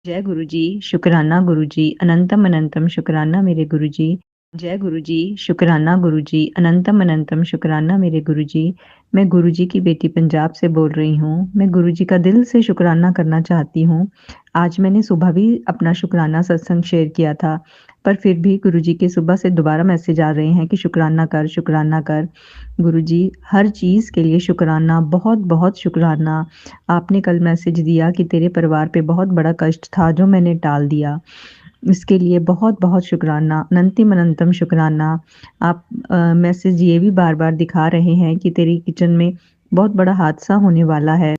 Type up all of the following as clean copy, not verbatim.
जय गुरुजी, शुकराना गुरुजी, अनंतम अनंतम शुकराना मेरे गुरुजी। जय गुरुजी, शुकराना गुरुजी, अनंतम अनंतम शुकराना मेरे गुरुजी। मैं गुरुजी की बेटी पंजाब से बोल रही हूँ। मैं गुरुजी का दिल से शुकराना करना चाहती हूँ। आज मैंने सुबह भी अपना शुकराना सत्संग शेयर किया था, पर फिर भी गुरुजी के सुबह से दोबारा मैसेज आ रहे हैं कि शुकराना कर, शुकराना कर। गुरुजी, हर चीज़ के लिए शुकराना, बहुत-बहुत शुकराना। आपने कल मैसेज दिया कि तेरे परिवार पे बहुत बड़ा कष्ट था जो मैंने टाल दिया। इसके लिए बहुत-बहुत शुकराना, अनंतिम अनंतम शुकराना। आप मैसेज ये भी बार-बार दिखा रहे हैं कि तेरी किचन में बहुत बड़ा हादसा होने वाला है।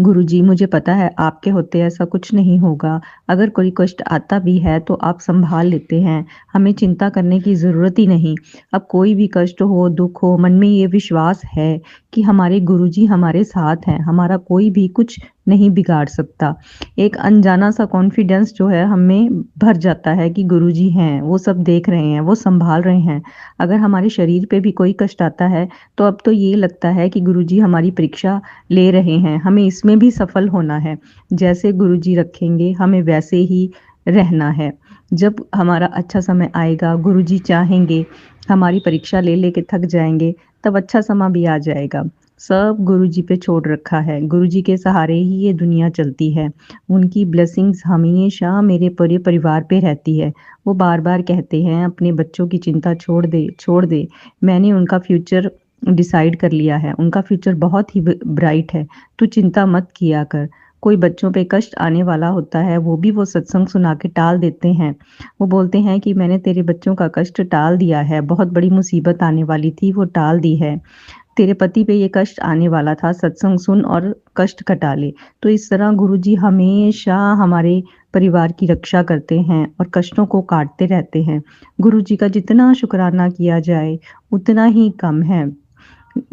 गुरुजी, मुझे पता है आपके होते ऐसा कुछ नहीं होगा। अगर कोई कष्ट आता भी है तो आप सँभाल लेते हैं। हमें चिंता करने की ज़रूरत ही नहीं। अब कोई भी कष्ट हो, दुःख हो, मन में ये विश्वास है कि हमारे गुरुजी हमारे साथ हैं। हमारा कोई भी कुछ नहीं बिगाड़ सकता। एक अनजाना-सा कॉन्फिडेंस जो है हमें भर जाता है कि गुरुजी हैं, वो सब देख रहे हैं, वो सँभाल रहे हैं। अगर हमारे शरीर पे भी कोई कष्ट आता है, तो अब तो ये लगता है कि गुरुजी हमारी परीक्षा ले रहे हैं, हमें इसमें भी सफल होना है। जैसे गुरुजी रखेंगे, हमें वैसे ही रहना है। जब हमारा अच्छा समय आएगा, गुरुजी चाहेंगे, हमारी परीक्षा ले के थक जाएँगे, तब अच्छा समा भी आ जाएगा। सब गुरुजी पे छोड़ रखा है। गुरुजी के सहारे ही ये दुनिया चलती है। उनकी ब्लेसिंग्स हमेशा मेरे पूरे परिवार पे रहती है। वो बार-बार कहते हैं, अपने बच्चों की चिंता छोड़ दे, छोड़ दे। मैंने उनका फ्यूचर डिसाइड कर लिया है। उनका फ्यूचर बहुत ही ब्राइट है। तू चिंता मत किया कर। कोई बच्चों पे कष्ट आने वाला होता है, वो भी वो सत्संग सुना के टाल देते हैं। वो बोलते हैं कि मैंने तेरे बच्चों का कष्ट टाल दिया है, बहुत बड़ी मुसीबत आने वाली थी, वो टाल दी है। तेरे पति पे ये कष्ट आने वाला था, सत्संग सुन और कष्ट कटा ले। तो इस तरह गुरुजी हमेशा हमारे परिवार की रक्षा करते हैं और कष्टों को काटते रहते हैं। गुरुजी का जितना शुकराना किया जाए, उतना ही कम है।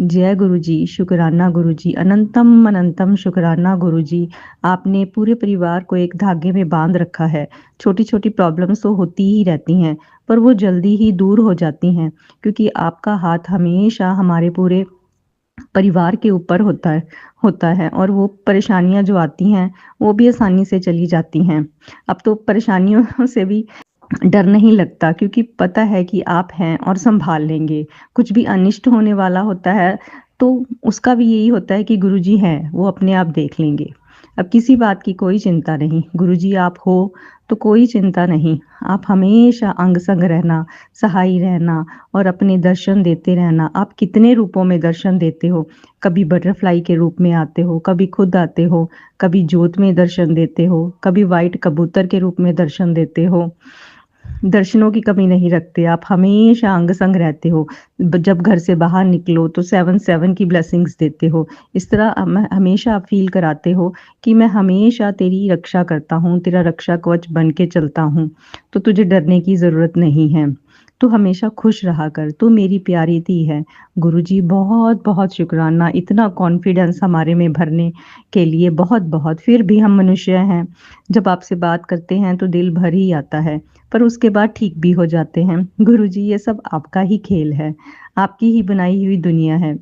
जय गुरुजी, शुकराना गुरुजी, अनंतम अनंतम शुकराना गुरुजी। आपने पूरे परिवार को एक धागे में बांध रखा है। छोटी-छोटी प्रॉब्लम्स तो होती ही रहती हैं, पर वो जल्दी ही दूर हो जाती हैं, क्योंकि आपका हाथ हमेशा हमारे पूरे परिवार के ऊपर होता है और वो परेशानियाँ जो आती हैं, वो भी आसानी से चली जाती हैं। अब तो परेशानियों से भी डर नहीं लगता, क्योंकि पता है कि आप हैं और सँभाल लेंगे। कुछ भी अनिष्ट होने वाला होता है, तो उसका भी यही होता है कि गुरुजी हैं, वो अपने आप देख लेंगे। अब किसी बात की कोई चिंता नहीं, गुरुजी आप हो तो कोई चिंता नहीं। आप हमेशा अंग-संग रहना, सहाय रहना और अपने दर्शन देते रहना। आप कितने रूपों में दर्शन देते हो, कभी बटरफ्लाई के रूप में आते हो, कभी खुद आते हो, कभी जोत में दर्शन देते हो, कभी व्हाइट कबूतर के रूप में दर्शन देते हो। दर्शनों की कमी नहीं रखते, आप हमेशा अंग-संग रहते हो। जब घर से बाहर निकलो तो 7-7 की ब्लेसिंग्स देते हो। इस तरह हमेशा आप फ़ील कराते हो कि मैं हमेशा तेरी रक्षा करता हूँ, तेरा रक्षा कवच बन के चलता हूँ, तो तुझे डरने की ज़रूरत नहीं है। तू हमेशा खुश रहा कर, तू मेरी प्यारी धी है। गुरुजी बहुत-बहुत शुकराना, इतना कॉन्फिडेंस हमारे में भरने के लिए बहुत-बहुत। फिर भी हम मनुष्य हैं, जब आपसे बात करते हैं तो दिल भर ही आता है, पर उसके बाद ठीक भी हो जाते हैं। गुरुजी, ये सब आपका ही खेल है, आपकी ही बनाई हुई दुनिया है।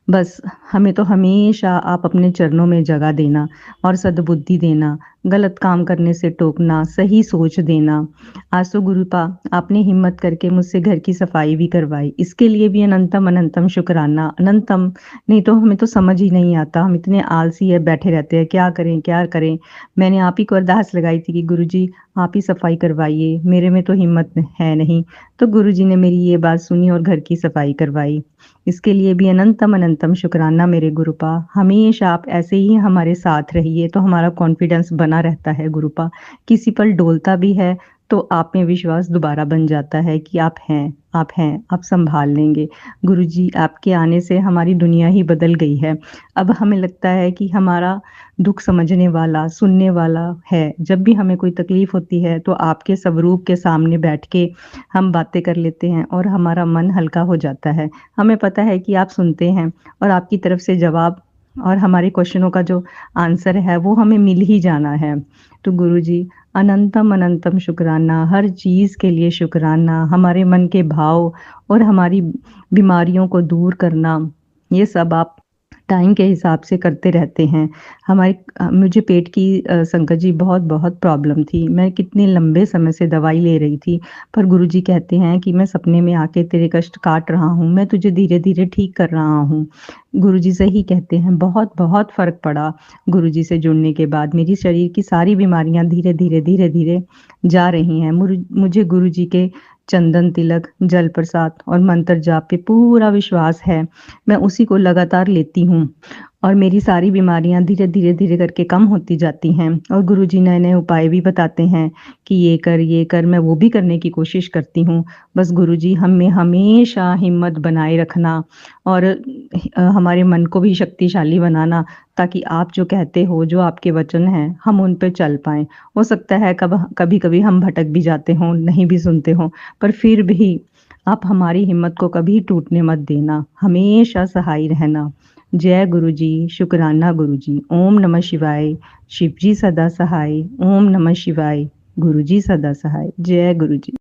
बस हमें तो हमेशा आप अपने चरणों में जगह देना और सद्बुद्धि देना, गलत काम करने से टोकना, सही सोच देना। आज तो गुरुपा आपने हिम्मत करके मुझसे घर की सफाई भी करवाई, इसके लिए भी अनंतम अनंतम शुकराना, अनंतम। नहीं तो हमें तो समझ ही नहीं आता, हम इतने आलसी है, बैठे रहते हैं, क्या करें, क्या करें? मैंने आप ही को अरदास लगाई थी कि गुरुजी आप ही सफाई करवाइए, मेरे में तो हिम्मत है नहीं। तो गुरुजी ने मेरी ये बात सुनी और घर की सफाई करवाई। इसके लिए भी अनंतम अनंतम शुकराना मेरे गुरुपा। हमेशा आप ऐसे ही हमारे साथ रहिए तो हमारा कॉन्फिडेंस बना रहता है गुरुपा। किसी पल डोलता भी है तो आप में विश्वास दोबारा बन जाता है कि आप हैं, आप सँभाल लेंगे। गुरुजी आपके आने से हमारी दुनिया ही बदल गई है। अब हमें लगता है कि हमारा दुःख समझने वाला, सुनने वाला है। जब भी हमें कोई तकलीफ़ होती है तो आपके स्वरूप के सामने बैठ के हम बातें कर लेते हैं और हमारा मन हल्का हो जाता है। हमें पता है कि आप सुनते हैं और आपकी तरफ से जवाब और हमारे क्वेश्चनों का जो आंसर है वो हमें मिल ही जाना है। तो गुरुजी अनंतम अनंतम शुकराना, हर चीज़ के लिए शुकराना, हमारे मन के भाव और हमारी बीमारियों को दूर करना, ये सब आप टाइम के हिसाब से करते रहते हैं। मुझे पेट की संकट जी बहुत-बहुत प्रॉब्लम थी। मैं कितने लंबे समय से दवाई ले रही थी, पर गुरुजी कहते हैं कि मैं सपने में आके तेरे कष्ट काट रहा हूँ, मैं तुझे धीरे-धीरे ठीक कर रहा हूँ। गुरुजी सही कहते हैं, बहुत-बहुत फ़र्क पड़ा गुरुजी से जुड़ने के बाद। मेरी शरीर की सारी बीमारियाँ धीरे-धीरे, धीरे-धीरे जा रही हैं। मुझे गुरुजी के चंदन तिलक, जल प्रसाद और मंत्र जाप पे पूरा विश्वास है। मैं उसी को लगातार लेती हूँ और मेरी सारी बीमारियाँ धीरे-धीरे, धीरे करके कम होती जाती हैं और गुरुजी नए-नए उपाय भी बताते हैं कि ये कर, मैं वो भी करने की कोशिश करती हूँ। बस गुरुजी हमें हमेशा हिम्मत बनाए रखना और हमारे मन को भी शक्तिशाली बनाना ताकि आप जो कहते हो, जो आपके वचन हैं, हम उन पे चल पाएँ। हो सकता है कभी-कभी हम भटक भी जाते हों, नहीं भी सुनते हों, पर फिर भी आप हमारी हिम्मत को कभी टूटने मत देना, हमेशा सहाय रहना। जय गुरुजी, शुकराना गुरुजी। ओम नमः शिवाय, शिव जी सदा सहाय। ओम नमः शिवाय, गुरुजी सदा सहाय। जय गुरुजी।